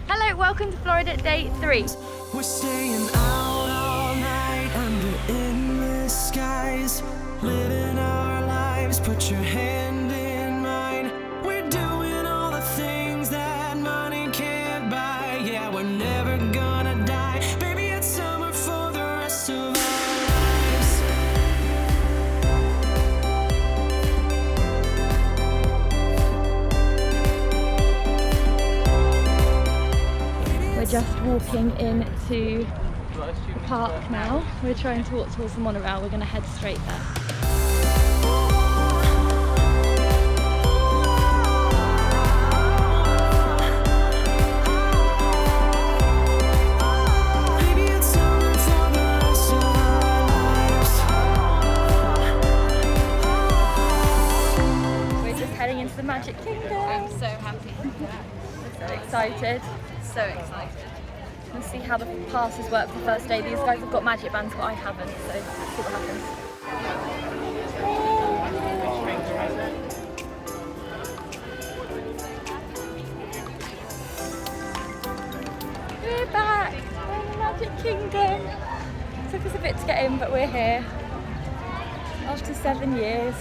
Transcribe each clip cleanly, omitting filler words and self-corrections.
Hello, welcome to Florida Day 3. We're staying out all night under endless skies, living our lives, put your hand in mine. We're doing all the things that money can't buy. Yeah, we're never gonna die. Baby, it's summer for the rest of our lives. We're just walking into the park now. We're trying to walk towards the monorail. We're going to head straight there. We're just heading into the Magic Kingdom. I'm so happy. So excited. So excited. Let's see how the passes work for the first day. These guys have got magic bands, but I haven't, so let's see what happens. We're back! We're in the Magic Kingdom! Took us a bit to get in, but we're here. After 7 years.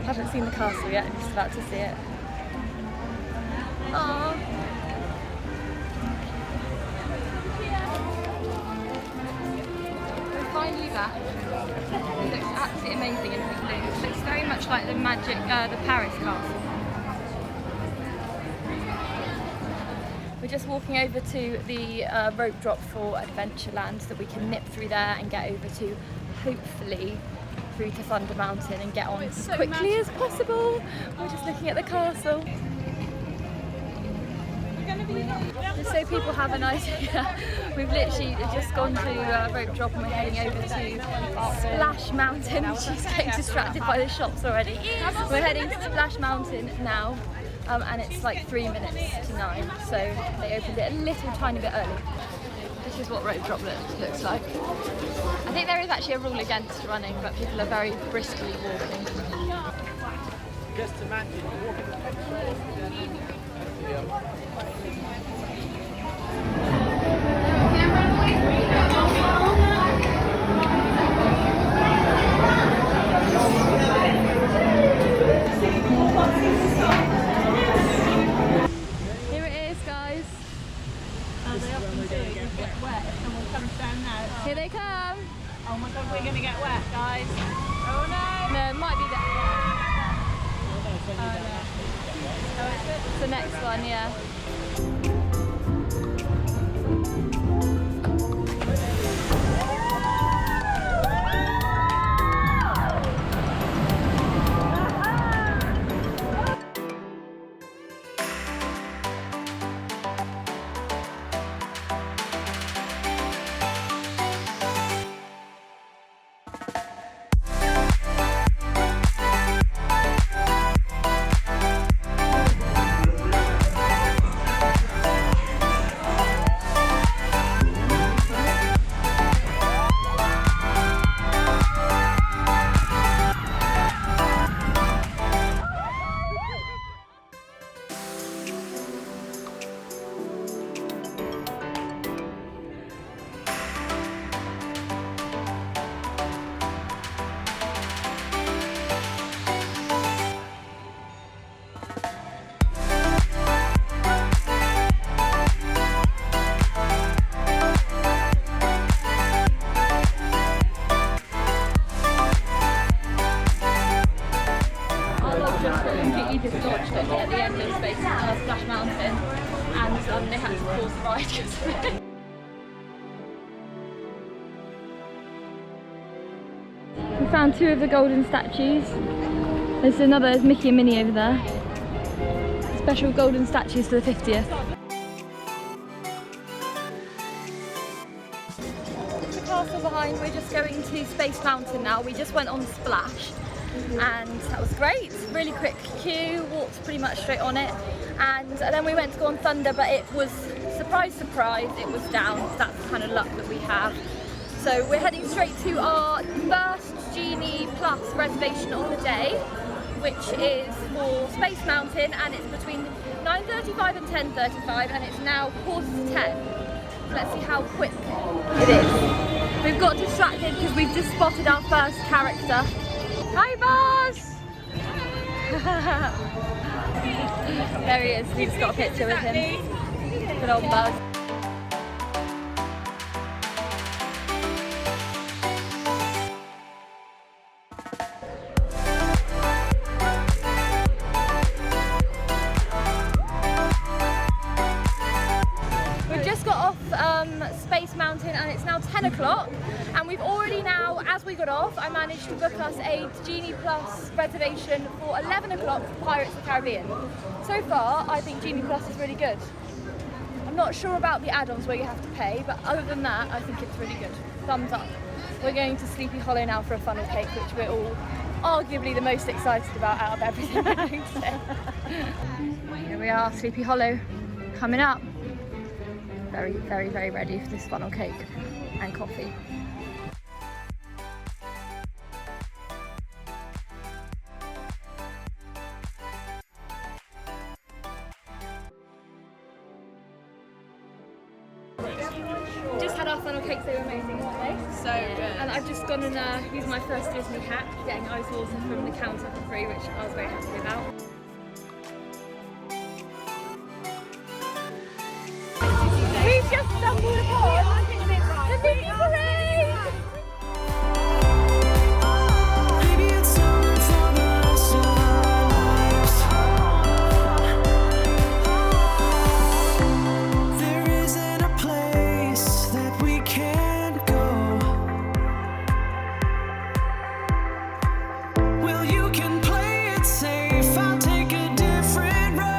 Haven't seen the castle yet, I'm just about to see it. Aww. Finally back. It looks absolutely amazing in the blue. It looks very much like the the Paris castle. We're just walking over to the rope drop for Adventureland so that we can nip through there and get over to, hopefully, through to Thunder Mountain and get on as quickly as possible. We're just looking at the castle. Just so people have an idea, we've literally just gone to rope drop and we're heading over to Splash Mountain. She's getting distracted by the shops already. We're heading to Splash Mountain now, and it's like 3 minutes to 9, so they opened it a little tiny bit early. This is what rope drop looks like. I think there is actually a rule against running, but people are very briskly walking. Just imagine walking. Here it is, guys. As they often do, you get wet if someone comes down now. Here they come. Oh my god, we're going to get wet, guys. Oh no! No, it might be that. Oh no. It's the next one, yeah. Completely dislodged at the end of Splash Mountain, and they had to pause the ride because of it. We found 2 of the golden statues. There's Mickey and Minnie over there. Special golden statues for the 50th. The castle behind, we're just going to Space Mountain now. We just went on Splash. And that was great, really quick queue, walked pretty much straight on it, and then we went to go on Thunder, but it was, surprise surprise, it was down. That's the kind of luck that we have. So we're heading straight to our first Genie Plus reservation of the day, which is for Space Mountain, and it's between 9:35 and 10:35, and it's now 9:45. Let's see how quick it is. We've got distracted because we've just spotted our first character. Hi, boss! There he is. We just got a picture with him. Good old Buzz. Space Mountain, and it's now 10 o'clock, and we've already now, as we got off, I managed to book us a Genie Plus reservation for 11 o'clock for Pirates of the Caribbean. So far, I think Genie Plus is really good. I'm not sure about the add-ons where you have to pay, but other than that, I think it's really good. Thumbs up. We're going to Sleepy Hollow now for a funnel cake, which we're all arguably the most excited about out of everything we're doing today. Here we are, Sleepy Hollow, coming up. Very, very, very ready for this funnel cake and coffee. Just had our funnel cakes, they were amazing, weren't they? So good. And I've just gone and used my first Disney hack, getting ice water from the counter for free, which I was very happy about. We've just stumbled upon the Midday Parade! Maybe it's summer for the rest of our lives. There isn't a place that we can't go. Well, you can play it safe, I'll take a different road.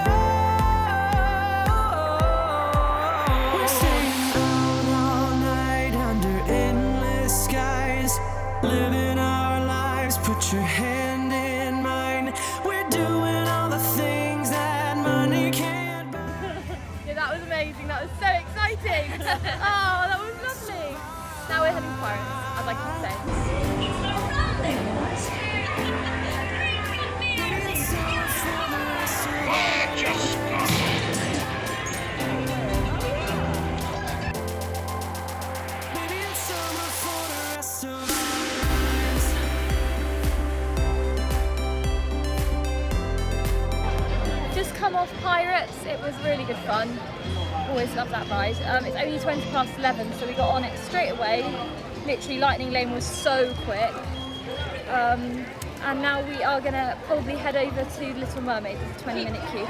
We're staying out all night under endless skies, living our lives, put your hand in mine. We're doing all the things that money can't buy. Yeah, that was amazing, that was so exciting! Oh, that was lovely! Now we're heading to Pirates, as I keep saying. It's summer for the rest of our Maybe it's summer for the rest of our lives. Just come off Pirates, it was really good fun. Always love that ride. It's only 11:20, so we got on it straight away. Literally, Lightning Lane was so quick. And now we are gonna probably head over to Little Mermaid. It's a 20-minute queue.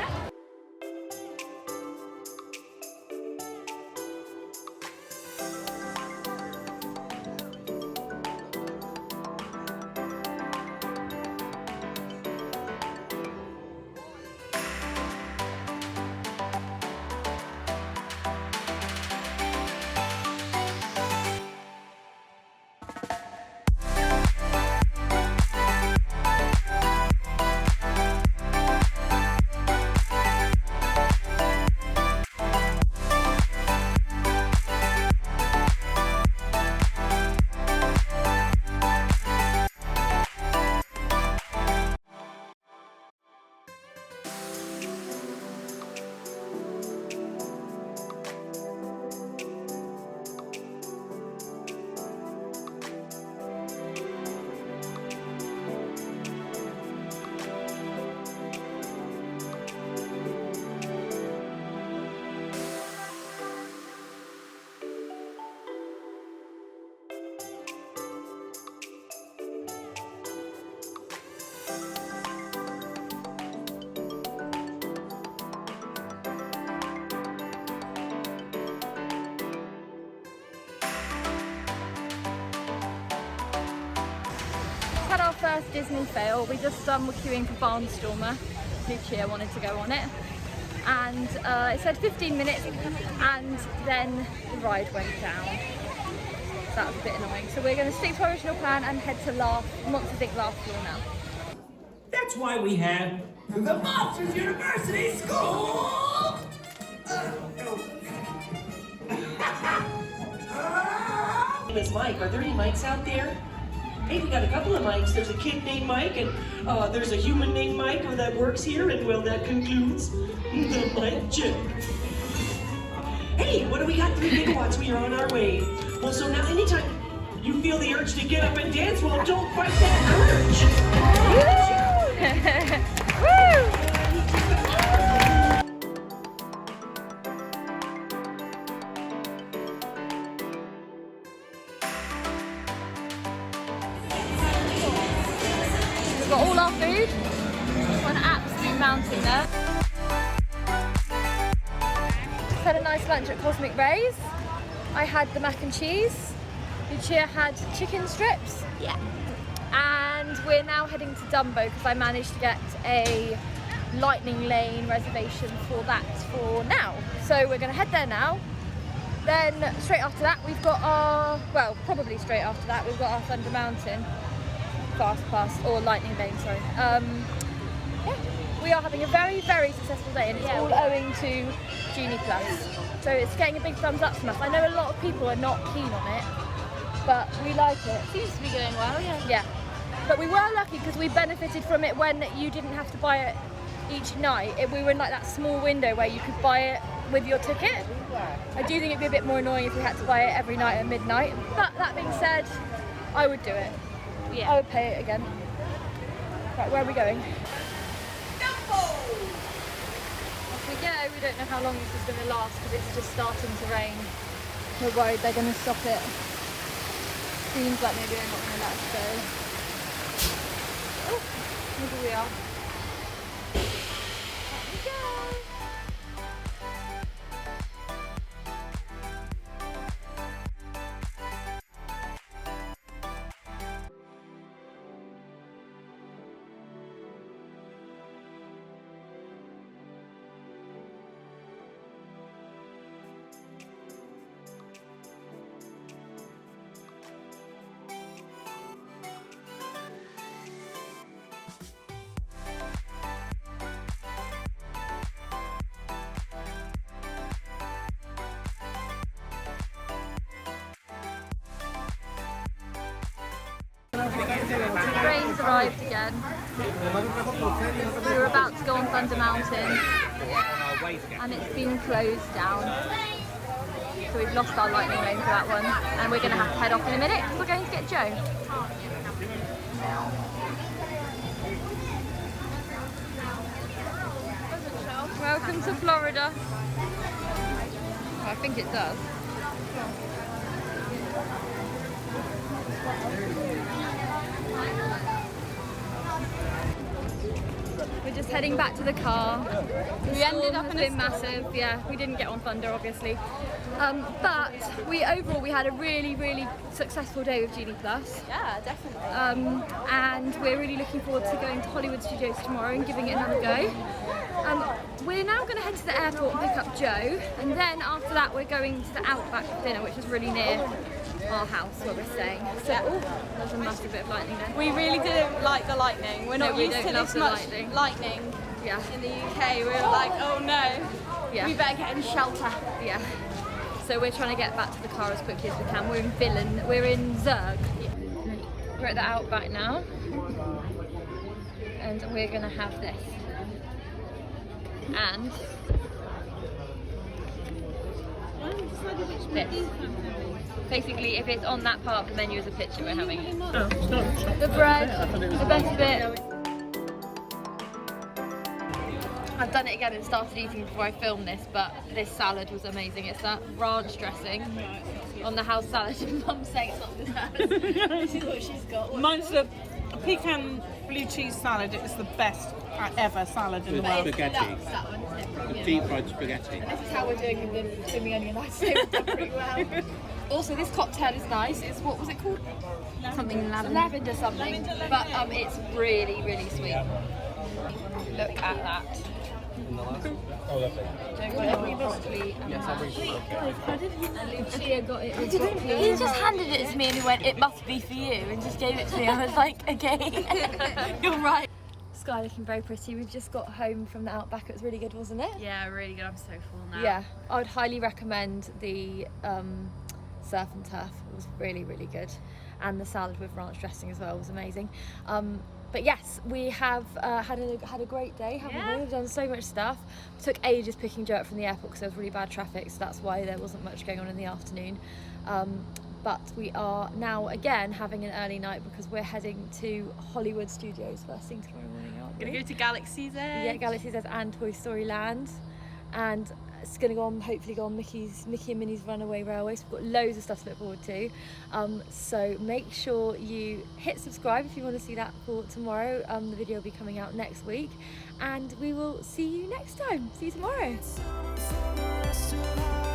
Had our first Disney fail. We just were queuing for Barnstormer. Alicia wanted to go on it, and it said 15 minutes, and then the ride went down. So that was a bit annoying. So we're going to stick to our original plan and head to Monsters Inc. Laugh Floor now. That's why we have the Monsters University School! My name is Mike. Are there any mics out there? Hey, we got a couple of Mikes. There's a kid named Mike, and there's a human named Mike that works here, and well, that concludes the Mike check. Hey, what do we got? 3 gigawatts. We are on our way. Well, so now anytime you feel the urge to get up and dance, well, don't fight that urge. We've got all our food. We're an absolute mountain there. Just had a nice lunch at Cosmic Rays. I had the mac and cheese. Lucia had chicken strips. Yeah. And we're now heading to Dumbo because I managed to get a Lightning Lane reservation for that for now. So we're going to head there now. Then straight after that we've got our, well, probably straight after that we've got our Thunder Mountain Fast Pass, or Lightning Lane, sorry. Yeah, we are having a very, very successful day, and it's all owing to Genie Plus. So it's getting a big thumbs up from us. I know a lot of people are not keen on it, but we like it. Seems to be going well, yeah. Yeah, but we were lucky because we benefited from it when you didn't have to buy it each night. We were in like that small window where you could buy it with your ticket. I do think it'd be a bit more annoying if we had to buy it every night at midnight, but that being said, I would do it. Yeah. I would pay it again. Right, where are we going? Off we go. We don't know how long this is going to last because it's just starting to rain. We're worried they're going to stop it. Seems like maybe they're not going to let us go. Oh, maybe we are. Up we go. Rain's arrived again. We were about to go on Thunder Mountain and it's been closed down. So we've lost our Lightning Lane for that one, and we're going to have to head off in a minute because we're going to get Joe. Welcome to Florida. Well, I think it does. We're just heading back to the car. We ended up in a massive, yeah, we didn't get on Thunder obviously. But we had a really, really successful day with Genie Plus. Yeah, definitely. And we're really looking forward to going to Hollywood Studios tomorrow and giving it another go. We're now going to head to the airport and pick up Joe, and then after that we're going to the Outback for dinner, which is really near our house where we're staying. So, oh, there's a massive bit of lightning there. We really didn't like the lightning. We're not used to this much lightning Yeah. in the UK. We were like, oh no, Yeah. we better get in shelter. Yeah. So we're trying to get back to the car as quickly as we can. We're in Villan, we're in Zurg. We're at the Outback now, and we're gonna have this. And this. Basically, if it's on that part of the menu as a picture, we're having it. The bread, the best bit. I've done it again and started eating before I filmed this, but this salad was amazing. It's that ranch dressing on the house salad. Mum's saying it's not dessert. This is what she's got. Mine's the pecan blue cheese salad. It's the best ever salad in the world. Spaghetti. That's that one, isn't it? The deep fried spaghetti. And this is how we're doing with the swimming onion ice. We've done pretty well. Also, this cocktail is nice. It's, what was it called? Something lavender something. But it's really, really sweet. Look at that. Oh, lovely. Lucia got it. He just handed it to me and he went, it must be for you, and just gave it to me. I was like, okay, you're right. Sky looking very pretty. We've just got home from the Outback. It was really good, wasn't it? Yeah, really good. I'm so full now. Yeah, I would highly recommend the surf and turf. It was really, really good. and the salad with ranch dressing as well was amazing. But yes, we have had a great day, haven't we? We've done so much stuff. It took ages picking Joe up from the airport because there was really bad traffic, so that's why there wasn't much going on in the afternoon. But we are now again having an early night because we're heading to Hollywood Studios first thing tomorrow morning, aren't we? Gonna go to Galaxy's Edge. Yeah, Galaxy's Edge and Toy Story Land. And it's going to go on, hopefully go on Mickey and Minnie's Runaway Railway. So we've got loads of stuff to look forward to. So make sure you hit subscribe if you want to see that for tomorrow. The video will be coming out next week. And we will see you next time. See you tomorrow. For the rest of our